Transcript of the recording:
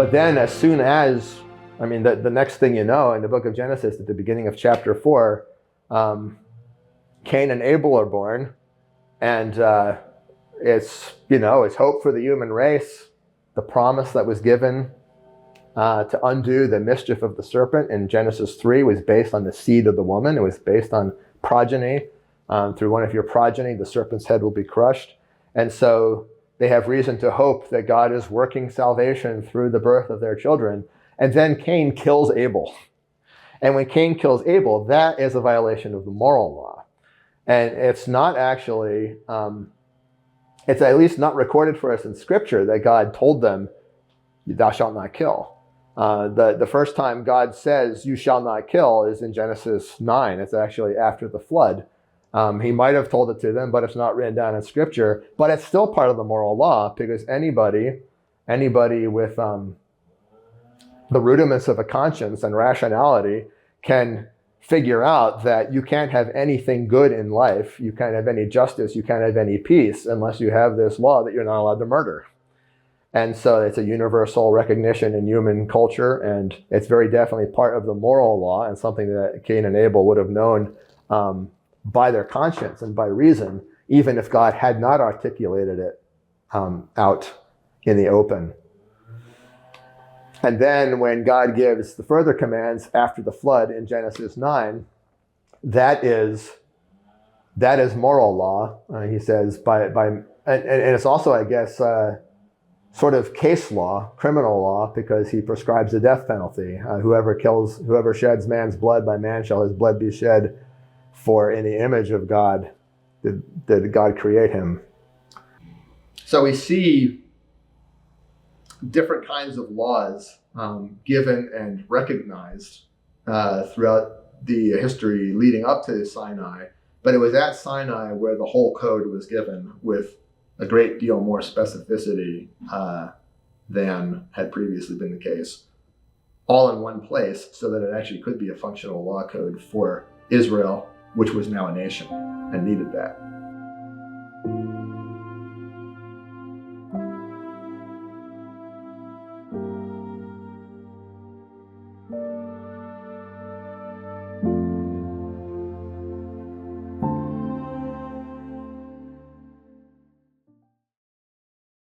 But then as soon as, the next thing you know, in the book of Genesis, at the beginning of chapter 4, Cain and Abel are born, and it's hope for the human race, the promise that was given to undo the mischief of the serpent in Genesis 3 was based on the seed of the woman. It was based on progeny. Through one of your progeny, the serpent's head will be crushed. And so they have reason to hope that God is working salvation through the birth of their children. And then Cain kills Abel. And when Cain kills Abel, that is a violation of the moral law. And it's not actually, it's at least not recorded for us in Scripture that God told them, thou shalt not kill. The first time God says, you shall not kill, is in Genesis 9. It's actually after the flood. He might have told it to them, but it's not written down in Scripture. But it's still part of the moral law, because anybody with the rudiments of a conscience and rationality can figure out that you can't have anything good in life, you can't have any justice, you can't have any peace unless you have this law that you're not allowed to murder. And so it's a universal recognition in human culture, and it's very definitely part of the moral law, and something that Cain and Abel would have known by their conscience and by reason, even if God had not articulated it out in the open. And then when God gives the further commands after the flood in Genesis 9, that is moral law. He says and it's also, I guess, sort of case law, criminal law, because he prescribes the death penalty. Whoever sheds man's blood, by man shall his blood be shed, for in the image of God did God create him. So we see different kinds of laws given and recognized throughout the history leading up to Sinai. But it was at Sinai where the whole code was given with a great deal more specificity than had previously been the case, all in one place, so that it actually could be a functional law code for Israel, which was now a nation and needed that.